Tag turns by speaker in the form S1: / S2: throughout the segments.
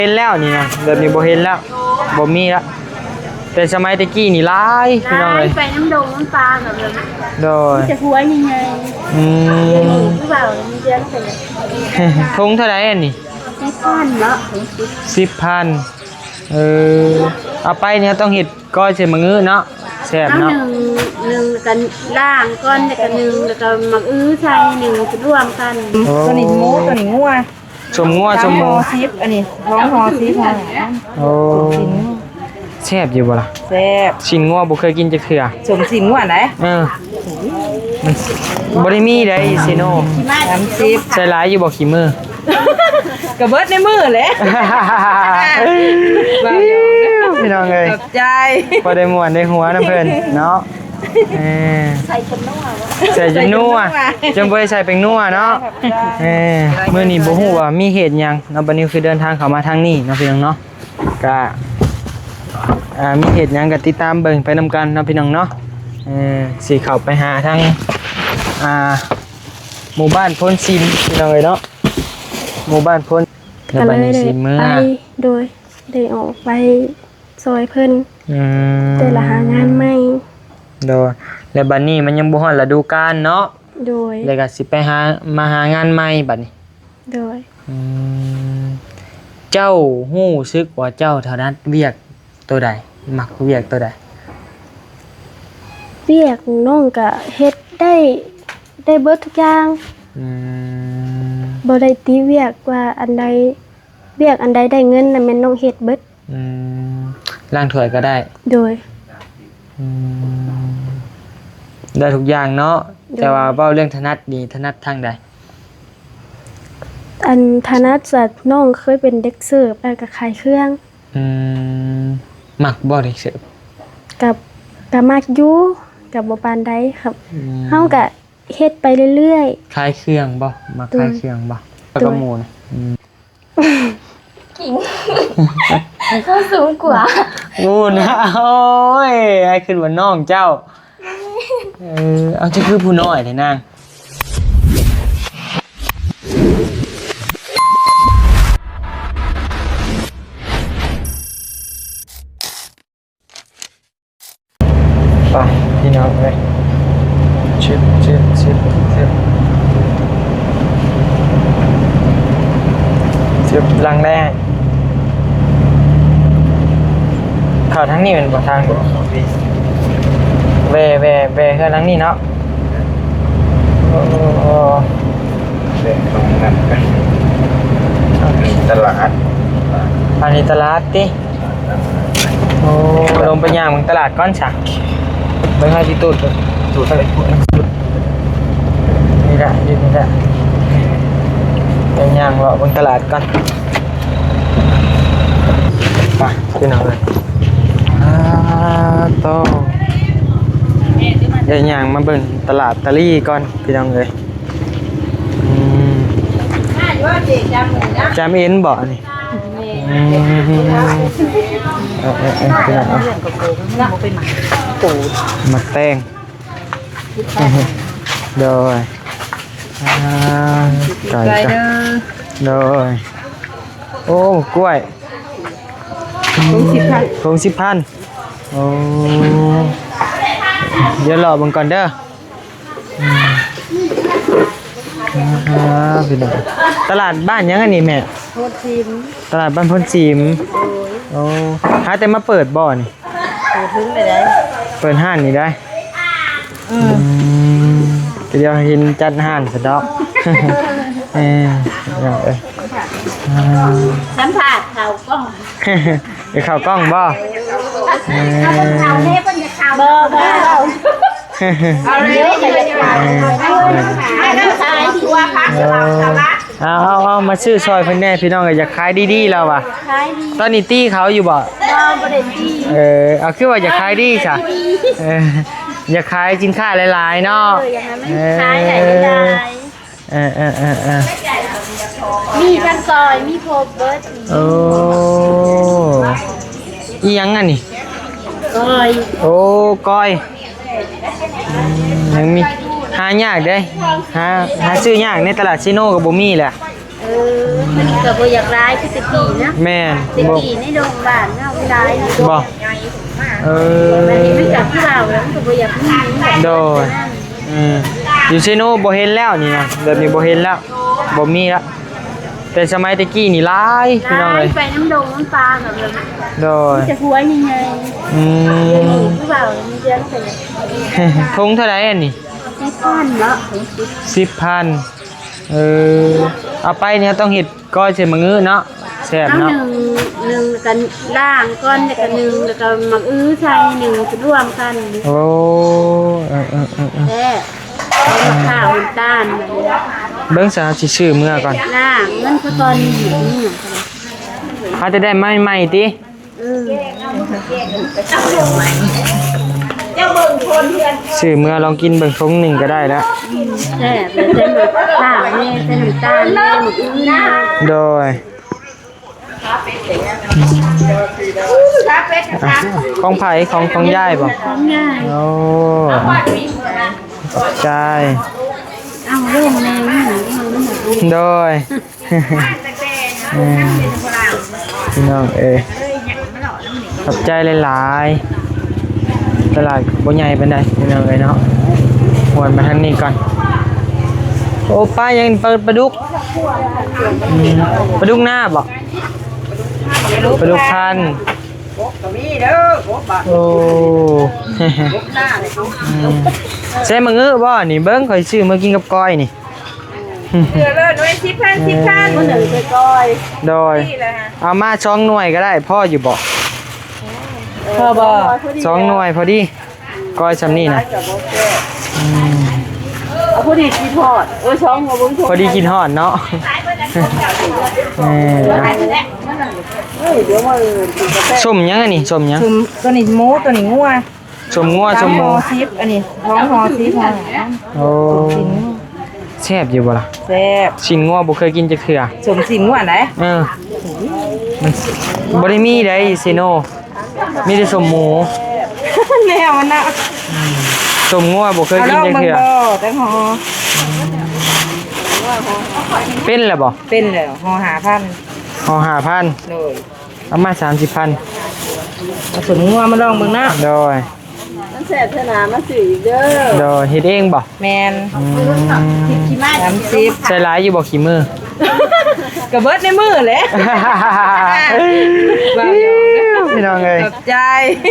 S1: เห็นแล้วนี่นะเดี๋ยวนี้บ่เห็นแล้วบ่มีแล้วแต่สมัยตะกี้นี่หลายพี่น้องเลย
S2: ไปน้ำดงน้ำปลาแบบนั้น
S1: โดย
S2: จะหัวยังไงผู้บ่าวมีเดือนเป็น
S1: ทงเท่าไหร่อันนี้
S2: 10,000เนาะ
S1: 10,000เอาไปเนี่ยต้องเห็ดก้อยใส่มะงื้อเนาะแซ่บเนาะ
S2: หนึ่งกันล่างก้อนแล้วก็แล้วก็มักใส่หนึ่งจะร่วมกัน
S3: ตัวนี้หมูตัวนี้งัว
S1: ชมงัวชมหมู
S3: ซิปอันนี้ท้องหอซิปหอ
S1: โอ้แซ่บอยู่บ่ล่ะ
S3: แซ่บ
S1: ชิ้นงัวบ่เคยกินจักเทื่อ
S3: สมสิงงัวไหน
S1: มันบ่ได้มีได้ซิโน
S3: 30
S1: ใส่หลายอยู่บ่ขี้มือ
S3: ก็เบิดในมือแหละ
S1: พี่น้องเอ้ย
S3: ขอบใจ
S1: พอได้ม่วนได้หัวน้ำเพิ่นเนาะ
S2: ใส่จนนัว
S1: ใส่จนนัวจนบ่ได้ใส่เป็นนัวเนาะมื้อนี้บ่ฮู้ว่ามีเหตุหยังเนาะบัดนี้คือเดินทางเข้ามาทางนี้เนาะพี่น้องเนาะก็มีเหตุหยังก็ติดตามเบิ่งไปนำกันเนาะพี่น้องเนาะสิเข้าไปหาทางหมู่บ้านพ้นซิมพี่น้องเอ้ยเนาะหมู่บ้านพ้นแล้วบัดนี้สิเมื่อ
S2: โดยได้ออกไปซอยเพิ่นแต่ละหางานใหม่
S1: โดยแล้วบัดนี้มันยังบ่ฮอดฤดูกาลเนาะ
S2: โดย
S1: แล้วก็สิไปมาหางานใหม่บัดนี้
S2: โดย
S1: เจ้าฮู้สึกว่าเจ้าเท่านั้นเวียกตัวใดมักเวียกตัวใด
S2: เวียกน้องก็เฮ็ดได้เบิดทุกอย่างบ่ได้ตีเวียกว่าอันใดเวียกอันใดได้เงินน่ะแม่นน้องเฮ็ดเบิด
S1: ล้างถ้วยก็ได้
S2: โดย
S1: ได้ทุกอย่างเนาะแต่ว่าเว้าเรื่องถนัดนี่ถนัดทางใด
S2: อันถนัดสัตว์น้องเคยเป็นเด็กเสิร์ฟแล้วก็ขายเครื่อง
S1: มักบ่เด็กเสิร์ฟ
S2: กับมักอยู่กับบ่ปานใดครับเฮาก็เฮ็ดไปเรื่อย
S1: ๆขายเครื่องบ่มักขายเครื่องบ่แล้วก็หมูนะ
S2: ขิงเขาสูงกว่า
S1: หมูนะโอ้ยไอ้ขึ้นว่าน้องเจ้าเอาจะคือผู้น้อยแท้นางไปพี่น้องเลยชิบลังได้ข่าวทั้งนี้เป็นทางเวคือทั้งนี้เนาะ
S4: ตรงนั้นกันตลาด
S1: อันนี้ตลาดติโอ้ลงไปย่างของตลาดก้อนฉากไม่ให้ที่ตูดไปนี่แหละไปย่างเราบนตลาดก่อนไปพี่น้องเลยโตเดี๋ยวย่างมาเบิ่งตลาดตะลี่ก่อนพี่น้องเลยจำเอ็นบ่นี่มาแตงโดยไก่โดยโอ้กล้วยคง10,000โอ้เดี๋ยวรอบังก่อนเด้อพี่น้องตลาดบ้านยังอันนี้แม่
S2: พ้นซิม
S1: ตลาดบ้านพ้นซิมโอ้หาแต่มาเปิดบ่อนี่
S2: เปิดถึงได้
S1: เปิดห้างนี่ได้เดี๋ยวเห็นจัดห้างสะดอก
S2: สัมผัสเขากล้อง
S1: ไปข่าวกล้องบ่
S2: เขาเทปเป็นข่าวบ่เอาเลย
S1: เอามาซื้อซอยเพิ่นแน่พี่น้องอยากขายดีๆแล้วว่ะตอนนี้ตี้เขาอยู่บ่เอาคือว่าอยากขายดีจ้ะอยากขายสินค้าหลายๆเนาะ
S2: ขายใหญ่มีกันซอยมีโพเบิร์ด
S1: โอ้อีหยังอันนี้
S2: ก้อย
S1: โอ้ก้อยยังมีหายากเด้หาซื้อยากในตลาดซิโนกับบ่มีแหละ
S2: มันก็บ่อยากร้ายคือตะกี้นะ
S1: แม่น
S2: ตะ
S1: บ่
S2: กี้ในโรงพยาบาลเฮาร้ายนี่
S1: บ่เออ
S2: มันนี่มันกับคือเราแล้วมันก็บ่อยากมี
S1: โดยอยู่เซโนบ่เห็นแล้วนี่นะแบบนี้บ่เห็นแล้วบ่มีแล้วแต่สมัยตะกี้นี่หลายพี่น้อง
S2: ร้า
S1: เอ้
S2: ย
S1: ย
S2: ไปน้ำดงน้ำปลาแบบนั้น
S1: โดย
S2: จะหัวยังไง
S1: อืม
S2: คือเรามีเดือนไปเลย
S1: ทงเท่าไหร่อันนี้
S2: ที่พันเนาะ
S1: 10,000เอาไปเนี่ยต้องเฮ็ดก้อยใส่มะงื้อเนาะแซ่บ
S2: เอา
S1: เนาะ
S2: หนึ่งกันล่างก้อนแล้วก็หนึ่งแล้วก็มักใส่หนึ่งจะร่วมกัน
S1: โอ้เออ
S2: แท้แล้วข้าวน้ำตาลแบบนี้
S1: เบิ่งซะสิซื้อเมื่อก่อน
S2: ล่างเงินก็ตอนนี้อยู่นี่
S1: อาจจะได้ใหม่ๆติ ซื้อเมื่อลองกินเบิ่งทงหนึ่งก็ได้แล้ว
S2: แซ่บเลยเส้นแบบล่างนี่เส้นน้ำตาลนี่หมดนะ
S1: โดยของไผ่ของยายบ่
S2: ง่าย
S1: โอ้ใช่
S2: เอาเรื่องแม่นี่หนูมันหมด
S1: โดยพี่น้องขอบใจหลายๆตลาดบ่ใหญ่ปานใดพี่น้องเนาะหวนมาทางนี้ก่อนโอ้ป้ายังเปิดปลาดุกปลาดุกหน้าบ่ปลาดุกพันโอ้ใช่มังเอ้อบ่นี่เบิ้งข่อยซื้อมากินกับก้อยนี่
S3: เดือเลยด้วย10,000
S2: คนหนึ่งไปก้อย
S1: โดย
S3: นี่แหละฮะ
S1: เอามา2หน่วยก็ได้พ่ออยู่บ่
S3: พอบ่
S1: 2หน่วยพอดีก้อยซำนี้นะ
S3: เอาผู้ดีกินทอดช่องหัวบุ้ง
S1: พอดีกินฮอดเนาะส้มยังอันนี้ส้มยัง
S3: ชุมตัวนี้หมูตัวนี้งัว
S1: ส้มงัวส้มหมู
S3: ซิปอันนี้ท้องหอซิป
S1: โอ้แซ่บอยู่บ่ล่ะ
S3: แซ่บ
S1: ชิ้นงัวบ่เคยกินจักเทื่อ
S3: สมสินงัวไหน
S1: มันบ่ได้มีได้เซโนมีแต่ส้มหมู
S3: แนวมันน่ะ
S1: ส้มงัวบ่เคยกินจักเทื่อ
S3: แต่หอ
S1: เป็นแล้วบ่
S3: เป็นแล้วหอ5,000
S1: ห่อ5,000
S3: โดย
S1: เอามา30,000
S3: ผสมงัวมาลองเบิ่งนะ
S1: โดย
S2: มันแซ่บเท่านามาสื่อเด้อ
S1: โดยเฮ็ดเองบ่
S3: แมน
S2: ขี้มา
S3: 30
S1: ใส่หลายอยู่บ่ขี้มือ
S3: กระเบิดในมือเลย
S1: พี่น้องเอ้ย
S3: ขอบใจ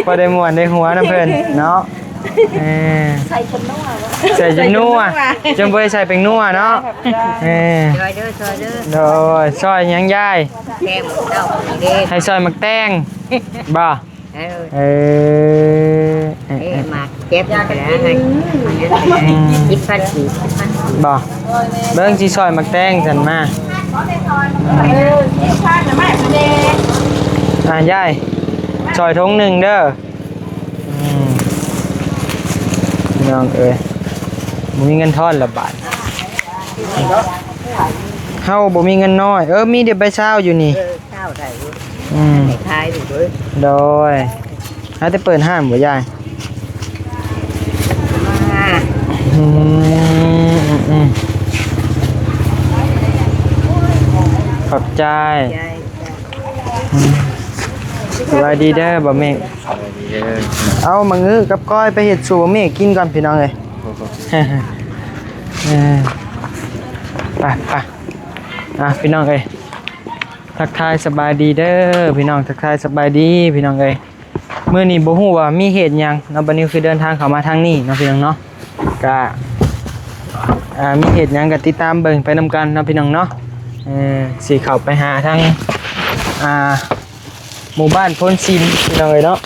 S1: พอได้ม่วนได้หัวน้ำเพิ่นเนาะใส่จนนัวจังบ่ได้ใส่เป็นนัวเนาะซอยเด้อโดยซอยหยังยาย
S3: แกงเจ้านี่เด้
S1: ให้ซอยมักแตงบ่เออ
S3: มาเก็บกันแล้วให้คิดพันกี่
S1: บ่เบิ่งสิซอยมักแตงซั่นมายายซอยทงหนึ่งเด้อพี่น้องเอ้ยบ่มีเงินทอนละบาทเฮาบ่มีเงินน้อยมีเดี๋ยวไปเช้าอยู่นี่
S3: เช้าได้
S1: ขายอยู่ด้วยโดยถ้าจะเปิดห้างบ่ยายขอบใจสวัสดีเด้อบ่เมฆเอามางื้อกับก้อยไปเฮ็ดสู่บ่เมฆกินก่อนพี่น้องเอ้ยไปพี่น้องเอ้ยทักทายสบายดีเด้อพี่น้องทักทายสบายดีพี่น้องเอ้ยมื้อนี้บ่ฮู้ว่ามีเหตุหยังเนาะบัดนี้คือเดินทางเข้ามาทางนี้เนาะพี่น้องเนาะก็มีเหตุหยังก็ติดตามเบิ่งไปนำกันเนาะพี่น้องเนาะสิเข้าไปหาทางหมู่บ้านพลซิมพี่น้องเอ้ยเนาะ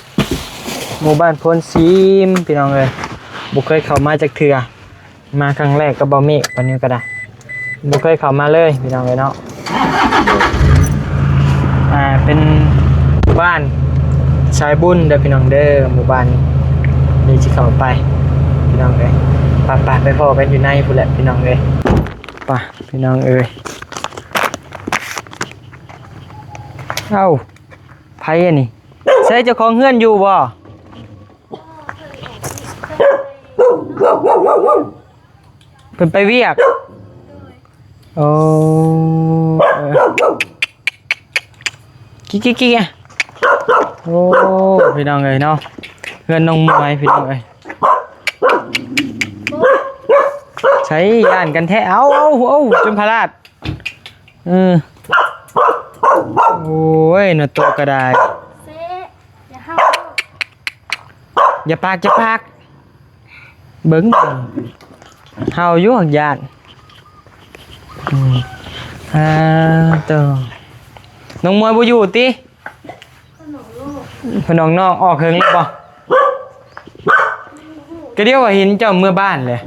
S1: หมู่บ้านพลซิมพี่น้องเอ้ยบ่เคยเข้ามาจักเทื่อมาครั้งแรกก็บ่เมฆปานนี้ก็ได้บ่เคยเข้ามาเลยพี่น้องเอ้ยเนาะเป็นบ้านชายบุญเด้อพี่น้องเด้อหมู่บ้านนี่สิเข้าไปพี่น้องเอ้ยไปพ่อกันอยู่ในพุ่นแหละพี่น้องเอ้ยไปพี่น้องเอ้ยเอ้าไผอันนี้ใช่เจ้าของเฮือนอยู่บ่เพิ่นไปเวียกโอ้ กิ๊กอ่ะโอ้พี่น้องเอ้ยเนาะเพื่อนน้องมวยพี่น้องเอ้ยใช้ย่านกันแท้เอาจนพลาดโอ้ยน่ะตัวก็ได้
S2: เซ่อย่าห้าว
S1: อย่าปากเบิ้งเฮาอยู่หักยานตัวน้องมวยบ่อยู่ติพน้องนอกออกเฮิงแล้วบ่ก็เดียวว่าเห็นเจ้าเมื่อบ้านเลย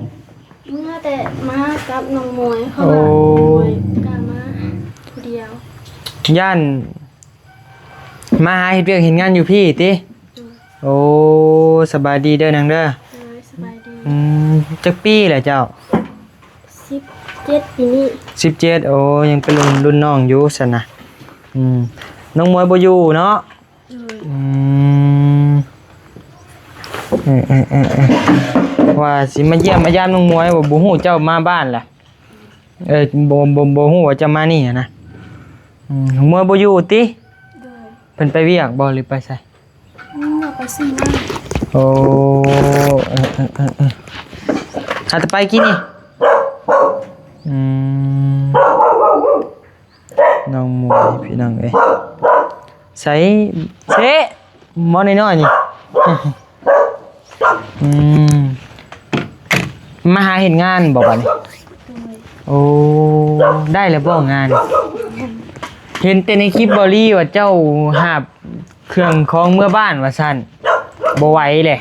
S2: เมื่อแต่มากับน้องมวยเขาว่าน้องมวยกล้ามาผู้เดียว
S1: ย่านมาหาเฮ็ดเวียกเห็นงานอยู่พี่ติโอ้สบายดีเด้อนางเด้อ
S2: สบายดี
S1: จักปีแหละเจ้า
S2: 17ปีนี้
S1: 17โอ้ยังเป็นรุ่นน้องอยู่ซั่นน่ะน้องมวยบ่อยู่เนาะว่าสิมาเยี่ยมมายามน้องมวยบ่ฮู้เจ้ามาบ้านแหละบ่ฮู้ว่าจะมานี่นะน้องมวยบ่อยู่ติเพิ่นไปเวียกบ่หรือไปไส
S2: ไปซื้อมา
S1: โอ้ถ้าจะไปกินนี่น้องมวยพี่น้องเอ้ยใส่เซมอน้อยๆนี่มาหาเห็นงานบอกว่านี่โอ้ได้แล้วบ่งานเห็นแต่ในคลิปบอลี่ว่าเจ้าหาบเครื่องของเมื่อบ้านว่าซั่นบ่ไหวเลย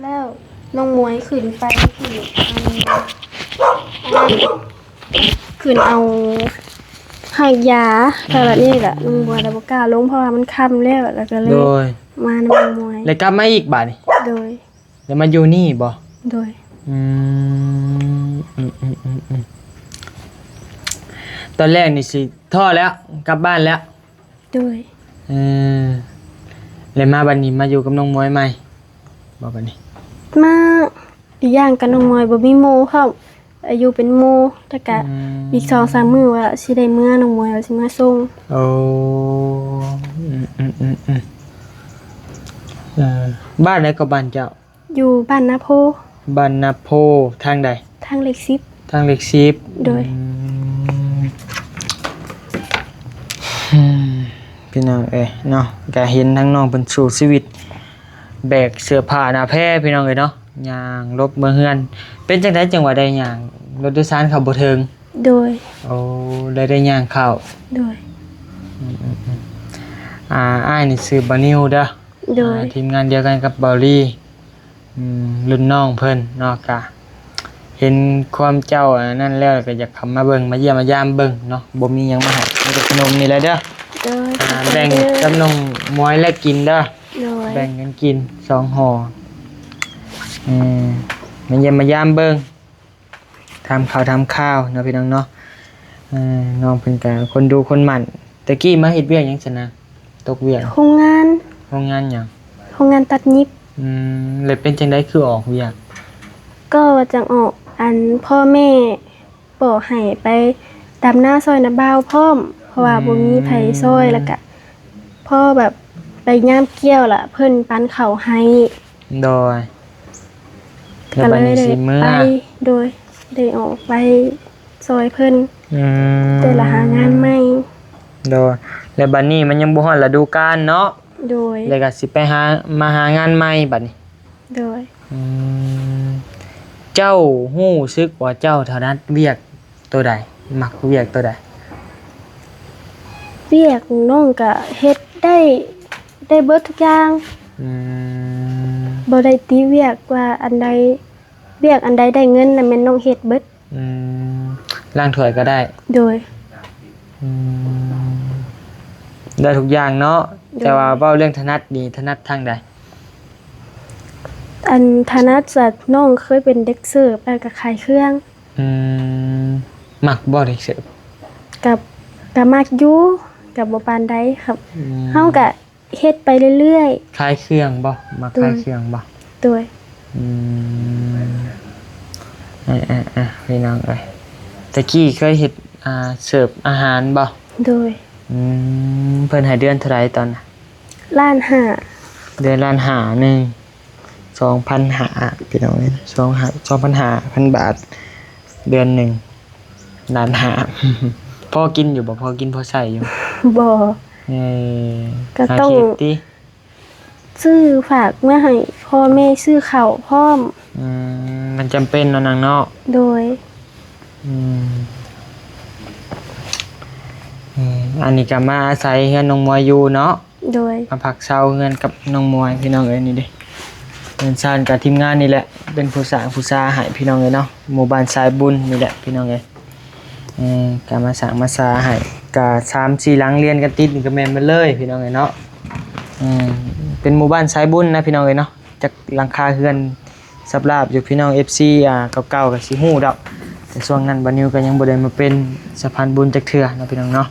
S2: แล้วน้องมวยขึ้นไปขึ้นเอาหากยาแต่แบบนี้แหละน้องมวยแล้วบ่กล้าลงเพราะว่ามันค่ำแล้วก็เลยมาน้องมวย
S1: แล้วกลับมาอีกบาดนี่
S2: โดย
S1: แล้วมาอยู่นี่บ่
S2: โดย
S1: ตอนแรกนี่สิท้อแล้วกลับบ้านแล้ว
S2: โดย
S1: เลยมาบัดนี้มาอยู่กับน้องมวยใหม่บ่บัดนี้
S2: มาอีกอย่างกับน้องมวยบ่มีโมครับอายุเป็นโมแต่ก็อีก 2-3 มื้อว่าสิได้เมื่อน้องมวยว่าสิมาส่ง
S1: โอ้บ้านไหนก็บ้านเจ้า
S2: อยู่บ้านนาโพ
S1: บ้านนาโพทางใด
S2: ทางเลข10
S1: ทางเลข10โดยพี่น้องเนาะก็เห็นทั้งน้องเป็นสู่ชีวิตแบกเสื้อผ้าหน้าแพร่พี่น้องเลยเนาะย่างลบเมืองเฮือนเป็นจังได๋จังว่าได้ย่างรถโดยสารเข้าบ่ถึง
S2: โดย
S1: โอ้ได้ย่างเข้า
S2: โดย
S1: อ้ายนี่ชื่อบานิวเด้อ
S2: โดย
S1: ทีมงานเดียวกันกับบอลลี่รุ่นน้องเพิ่นเนาะกะเห็นความเจ้านั่นแล้วก็อยากเข้ามาเบิ่งมาเยี่ยมมายามเบิ่งเนาะบ่มีหยังมาให้มีแต่ขนมนี่แหละเด้อแบ่งจำนงมวยและกินเด้อแบ่งกันกิน2ห่อมาเยี่ยมมายามเบิ่งทำข้าวเนาะพี่น้องเนาะน้องเพิ่นก็คนดูคนหมั่นตะกี้มาเฮ็ดเวียกหยังซั่นนะตกเวียก
S2: โรงงาน
S1: หยัง
S2: โรงงานตัดยิบ
S1: เลยเป็นจังได๋คือออกเวียก
S2: ก็ว่าจังออกอันพ่อแม่บอกให้ไปดำหน้าซอยนาบ่าวพร้อมเพราะว่าบ่มีไผซอยแล้วก็พ่อแบบไปย่ามเกี่ยวล่ะเพิ่นปันข้าวให้
S1: โดยก็เลย
S2: ไปโดยได้ออกไปซอยเพิ่นแต่ละหางานใหม่
S1: โดยแล้วบัดนี้มันยังบ่ฮอดฤดูกาลเนาะ
S2: โดย
S1: แล้วก็สิไปมาหางานใหม่บัดนี้
S2: โดย
S1: เจ้าฮู้สึกว่าเจ้าถนัดเวียกตัวใดมักเวียกตัวใด
S2: เวียกน้องก็เฮ็ดได้เบิดทุกอย่างบ่ได้ติเวียกว่าอันใดเวียกอันใดได้เงินน่ะแม่นน้องเฮ็ดเบิด
S1: ล้างถ้วยก็ได้
S2: โดย
S1: ได้ทุกอย่างเนาะแต่ว่าเว้าเรื่องถนัดนี่ถนัดทางใด
S2: อันถนัดจากน้องเคยเป็นเด็กเสิร์ฟแล้วก็ขายเครื่อง
S1: มักบ่เด็กเสิร์ฟ
S2: กับมักอยู่กับบ่ปานใดครับเฮาก็เฮ็ดไปเรื่อย
S1: ๆขายเครื่องบ่มักขายเครื่องบ่
S2: โดย
S1: พี่น้องเอ้ยตะกี้เคยเฮ็ดเสิร์ฟอาหารบ่
S2: โดย
S1: เพิ่นให้เดือนเท่าไหร่ตอนน่ะ
S2: ล้านห้า
S1: เดือนละ1,500 2,500พี่น้องเอ้ย2,500 บาท เดือนหนึ่ง1,500,000 พอกินอยู่บ่พอกินพอใช้อยู่
S2: บ่
S1: เอ้ย
S2: ก็ต้อง
S1: หาเฮ็ดติ
S2: ซื้อฝากมาให้พ่อแม่ซื้อข้าวพร้อม
S1: มันจำเป็นเนาะนางเนาะ
S2: โดย
S1: อันนี้ก็มาอาศัยเฮือนน้องมวยอยู่เนาะ
S2: โดย
S1: มาพักเช้าเฮือนกับน้องมวยพี่น้องเอ้ยนี่เด้เฮือนซ่านกับทีมงานนี่แหละเป็นผู้สร้างผู้ซาให้พี่น้องเอ้ยเนาะหมู่บ้านสายบุญนี่แหละพี่น้องเอ้ยก็มาสร้างมาซาให้ก็3-4หลังเรียนกันติดนี่ก็แม่นเบิดเลยพี่น้องเอ้ยเนาะเป็นหมู่บ้านสายบุญนะพี่น้องเอ้ยเนาะจักหลังคาเฮือนสับลาบอยู่พี่น้อง FC เก่าๆก็สิฮู้ดอกแต่ช่วงนั้นบ่นิวก็ยังบ่ได้มาเป็นสะพานบุญจักเทื่อเนาะพี่น้องเนาะ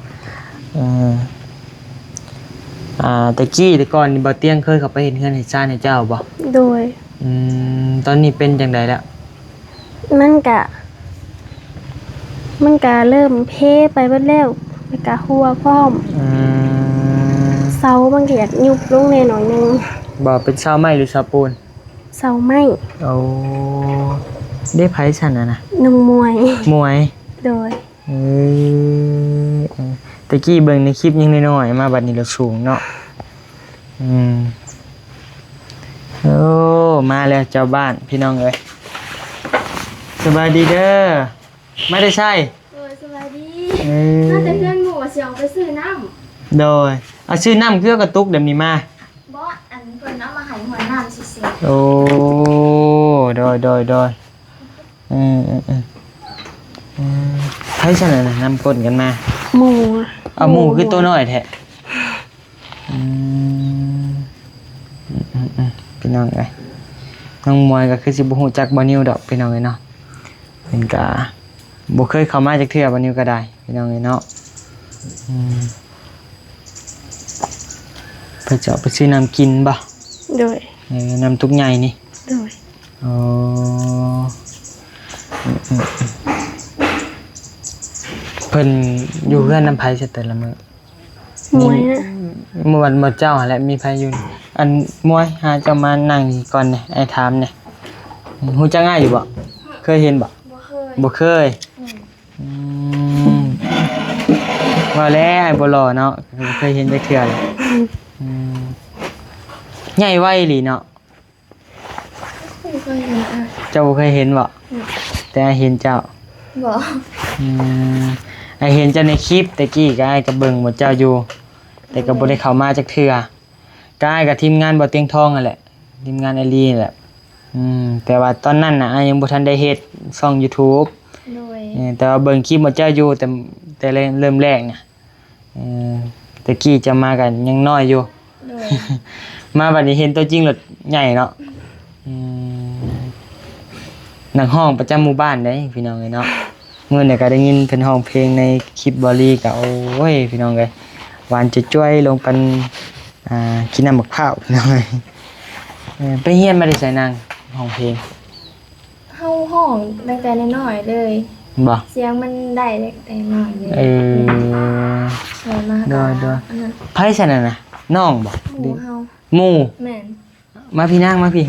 S1: แต่ก่อนนี่บ่เตียงเคยเข้าไปเห็นเฮือนเห็นซ่านให้เจ้าบ่
S2: โดย
S1: ตอนนี้เป็นจังไดแล้ว
S2: มันก็เริ่มเพไปเบิดแล้วแล้วก็หัวพร้อมเสามันก็อยากยุบลงแน่หน่อยนึง
S1: บ่เป็นเสาไม้หรือเสาปูน
S2: เสาไม้
S1: โอ้ได้ไผซั่นน่ะ
S2: น้องมวย
S1: มวย
S2: โดย
S1: ตะกี้เบิ่งในคลิปยังน้อยๆมาบัดนี้เราสูงเนาะโอ้มาแล้วเจ้าบ้านพี่น้องเอ้ยสบายดีเด้อไม่ได้ใช่
S2: สวัสดีน่าจะเพื่อนหมู่เสียวไปซื้อน้
S1: โดยเอาชื่อน้ำเครื่องกระตุกเดี๋ยวนี้มา
S2: ำบ่อันเพิ่นเอามาให้หัวน้ำซื่อ
S1: โอ้โดยให้ฉันน่ะนำก้นกันมา
S2: ๆหมู่
S1: เอาหมูคือตัวน้อยแท้พี่น้องเอ้ยน้องมวยก็คือสิบ่ฮู้จักบ่นิวดอกพี่น้องเอ้ยเนาะเพิ่นก็บ่เคยเข้ามาจักเทื่อบ่นิวก็ได้พี่น้องเอ้ยเนาะเพิ่นจะเอาไปซื้อน้ำกินบ่
S2: โดย
S1: น้ำทุกใหญ่นี่
S2: โดย
S1: อ๋อเพิ่นอยู่เพื่อนน้ำไผซะแต่ละมื้อ
S2: มวยนะ
S1: เมื่อวันเจ้าหั่นแหละมีไผอยู่อันมวยหาเจ้ามานั่งก่อนนี่ไอ้ถามนี่ฮู้จักง่ายอยู่บ่เคยเห็นบ่บ่เคยว่าแล้วไอ้บ่รอเนาะเคยเห็นจักเทื่อเลยใหญ่ไวอีหลีเนาะ
S2: ไม่เคยเห็นอ่ะ
S1: เจ้าบ่เคยเห็นบ่แต่ไอ้เห็นเจ้า
S2: บ่
S1: ไอ้เห็นเจ้าในคลิปตะกี้ก็ไอ้ก็เบิ่งหมดเจ้าอยู่แต่ก็บ่ได้เข้ามาจักเทื่อก็ไอ้กับทีมงานบ่เตียงทองนั่นแหละทีมงานไอรีนั่นแหละแต่ว่าตอนนั้นน่ะไอ้ยังบ่ทันได้เฮ็ดช่อง YouTube
S2: โดย
S1: แต่ว่าเบิ่งคลิปหมดเจ้าอยู่แต่เริ่มแรกน่ะตะกี้จะมากันยังน้อยอยู่
S2: โดย
S1: มาบัดนี้เห็นตัวจริงแล้วใหญ่เนาะนักห้องประจำหมู่บ้านเด้พี่น้องเอ้ยเนาะเมื่อเนี่ยก็ได้ยินเพิ่นร้องเพลงในคลิปบอลี่ก็โอ้ยพี่น้องเอ้ยหวานจะจ้วยลงปันกินน้ำมะพร้าวพี่น้องเอ้ยไปเฮียนมาได้ใส่นางร้องเพลง
S5: เฮาห้องตั้งแต่น้อยๆเลย
S1: บ่
S5: เสียงมันได้แต่น้อยเลย สวยมาก
S1: ได้
S5: อันนั้น
S1: ไผซั่นน่ะนะน้องบ่
S5: หมู่เฮา
S1: หมู่
S5: แม่น
S1: มาพี่นางมาพี่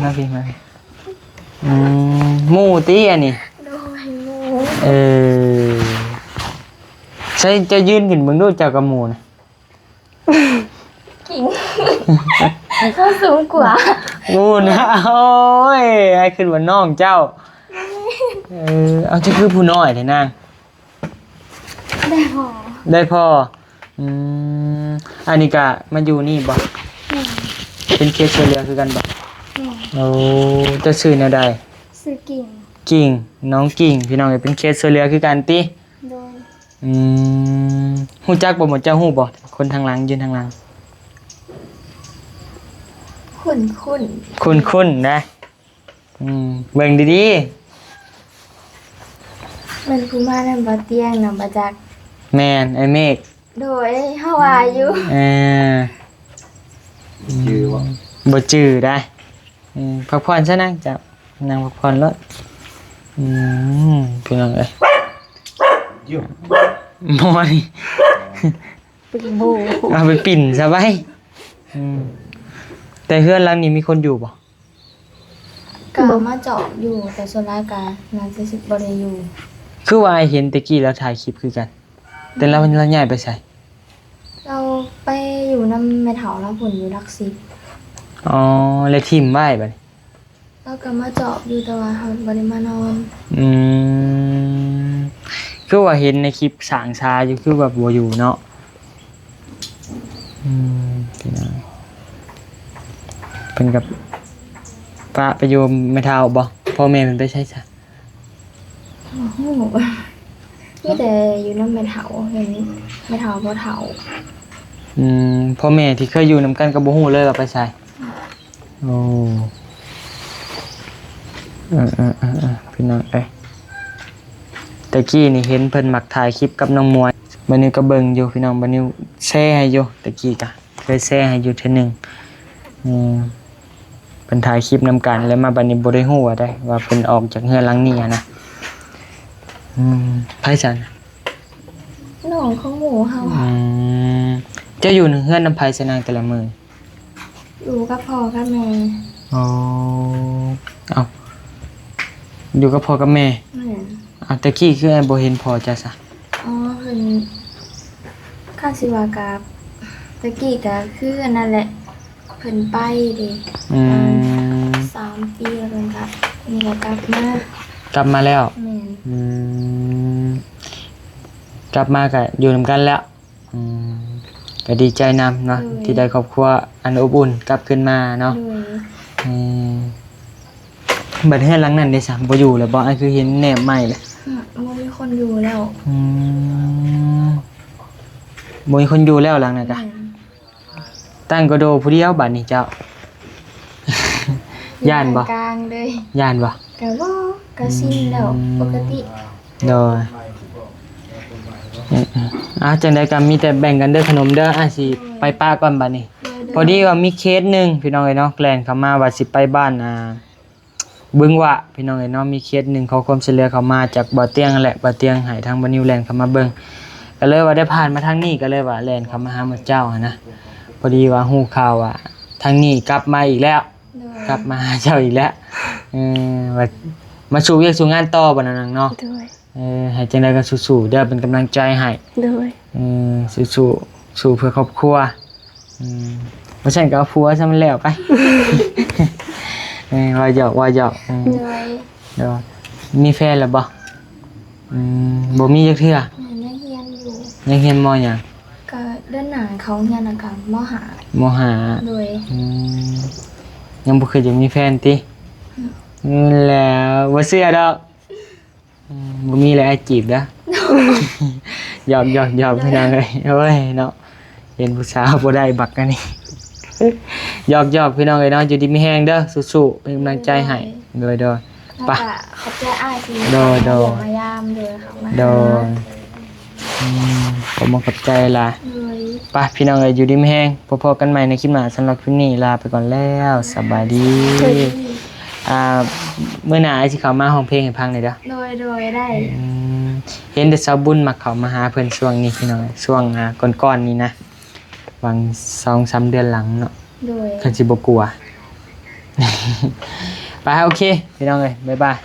S1: หมู่ติอันนี้
S5: โดยหมู่
S1: ใช่จะยืนขึ้นเบิ่งดูเจ้ากับหมู่น่ะ
S5: กิ่ง เขาสูงกว่า
S1: หมู่นะโอ้ยไอ้ขึ้นว่าน้องเจ้าเอาจะคือผู้น้อยแท้นาง
S5: ได้พอ
S1: ได้พ่ออันนี้ก็มาอยู่นี่บ่เป็นเคสช่วยเหลือคือกันบ่โอ้จะชื่อแนวใด
S5: ซื้อกิ่ง
S1: กิ่งน้องกิ่งพี่น้องเป็นเคสช่วยเหลือคือกันติ
S5: โดย
S1: ฮู้จักบ่หมดเจ้าฮู้บ่คนทางหลังยืนทางหลัง
S5: คุ้น
S1: คุ้นนะเบิ่งดี
S5: ๆมันผู้มานั่นบ่เตียงนำบ่จัก
S1: ๆแม่นไอ้เมฆ
S5: โดยเฮาว่าอยู่
S4: ชื่อว่า
S1: บ่จื้อได้พักผ่อนซะนะจ้ะนั่งพักผ่อนรถพี่น้องเอ้ย
S4: ยุ่ง
S1: มอย
S2: เป็นโบ
S1: เอาไปปิ่นซะไว้แต่เฮือนหลังนี้มีคนอยู่บ่
S5: ก็มาเจาะอยู่แต่ส่วนรายการงานสิบ่ได้อยู่
S1: คือว่าไอ้เห็นตะกี้แล้วถ่ายคลิปคือกัน แต่เราย้ายไปใส่
S5: เราไปอยู่นำแม่เฒ่าแล้วผลอยู่หลักสิบ
S1: อ๋อแล้วทิมไว้บัดนี้
S5: แล้วก็มาเจาะอยู่แต่ว่าเราบ่ได้มานอน
S1: อืมคือว่าเห็นในคลิปสางชาอยู่คือแบบบ่อยู่เนาะพี่น้องเพิ่นกับป้าไปอยู่แม่เฒ่าบ่พ่อแม่เพิ่นไปใช้ซะ
S5: โอ้โหมีแต่อยู่นำแม่เฒ่าเห็นแม่เฒ่าบ่เฒ่า
S1: พ่อแม่ที่เคยอยู่นำกันก็บ่ฮู้เลยว่าไปใช้โอ้พี่น้องเอ้ยตะกี้นี่เห็นเพิ่นมักถ่ายคลิปกับน้องมวยบัดนี้ก็เบิ่งอยู่พี่น้องบัดนี้แชร์ให้อยู่ตะกี้ก็เคยแชร์ให้อยู่เทื่อหนึงเพิ่นถ่ายคลิปนำกันแล้วมาบัดนี้บ่ได้ฮู้ว่าได้ว่าเพิ่นออกจากเฮือนหลังนี้อะนะไผซั่น
S5: น้องของหมู่เฮา
S1: จะอยู่เฮือนนำไผซะนางแต่ละมื้อ
S5: อยู่กับพ่อกับแม่
S1: อ๋อเอ้าอยู่กับพ่อกับแม่
S5: แม่น
S1: ตะกี้คือไอ้บ่เห็นพ่อจ้ะซะ
S5: อ๋อเพิ่นข้าสิว่ากับตะกี้ก็คืออันนั้นแหละเพิ่นไปเด้ 3 ปีแล้วเพิ่นก็นี่ก็กลับมาก
S1: ลับมาแล้ว
S5: แม่น
S1: กลับมาก็อยู่นำกันแล้วก็ดีใจนำเนาะที่ได้ครอบครัวอันอบอุ่นกลับขึ้นมาเนาะ
S5: โดย
S1: บัดเฮือนหลังนั้นได้ซะบ่อยู่แล้วบ่อันคือเห็นแนบใหม่เลย
S5: บ่มีคนอยู่แล้ว
S1: บ่มีคนอยู่แล้วหลังนั้นก็ตั้งก็โดผู้เดียวบัดนี้เจ้า ย่านบ่
S5: กลางเลย
S1: ย่านบ่
S5: ก็บ่ก็ชินแล้วปกติ
S1: โดยจังได๋ก็มีแต่แบ่งกันเด้อขนมเด้อสิไปป้าก่อนบัดนี้ พอดีว่ามีเคสหนึงพี่น้องเอ้ยเนาะแกล้นเข้ามาว่าสิไปบ้านบึงหวะพี่น้องเอ้ยเนาะมีเคสหนึงเขาความช่วยเหลือเข้ามาจากบ่อเตียงนั่นแหละบ่อเตียงให้ทางบ่นิวแลนด์เข้ามาเบิ่งก็เลยว่าได้ผ่านมาทางนี้ก็เลยว่าแล่นเข้ามาหาหมู่เจ้าหันนะพอดีว่าฮู้ข่าวว่าทางนี้กลับมาอีกแล้ว กลับมาหาเจ้าอีกแล้วว่ามาสู่เวียกสู่งานต่อบ่นั่นน่ะเนาะ
S2: ด้วย
S1: ให้จังได๋ก็สู้ๆเด้อเป็นกำลังใจให้
S2: ด้วย
S1: สู้สู้เพื่อครอบครัวบ่ใช่ก็เอาผัวซะมันแล้วไป ว่าหยอก
S5: โดย
S1: เดี๋ยวมีแฟนแล้วบ่บ่มีจักเทื่อ
S5: แม่ยังเรียนอยู่
S1: ยังเรียนมหยัง
S5: ก็เดือนหน้าเขาเรียนกมหาม
S1: ห้า
S5: โดย
S1: ยังบ่เคยจะมีแฟนติแล้วบ่เชื่อดอกบ่มีแล้วไอ้จีบเด้อ หยอกพี่น้องเอ้ยโอ้ยเนาะเห็นผู้สาวบ่ได้บักกันนี่ หยอกพี่น้องเอ้ยเนาะอยู่ดีมีแฮงเด้อสู้ๆเป็นกำลังใจให้โดย
S5: แล้ว
S1: ไป
S5: ก็ขอบใจอ้ายที่
S1: โดย
S5: มายามโดยเขามา
S1: โดยผมขอบใจล่ะ
S5: โดย
S1: ไปพี่น้องเอ้ยอยู่ดีมีแฮงพบกันใหม่ในคลิปหน้าสำหรับคลิปนี้ลาไปก่อนแล้วสบายดีมื้อหน้าสิเข้ามาห้องเพลงให้ฟังหน่อยเด้อ
S5: โดยได้
S1: เห็นแต่สาวบุญมักเข้ามาหาเพิ่นช่วงนี้พี่น้องช่วงก่อนๆนี้นะวาง 2-3 เดือนหลังเนาะ
S5: โดย
S1: เพิ่นสิบ่กลัว ไปโอเคพี่น้องเอ้ยบ๊ายบาย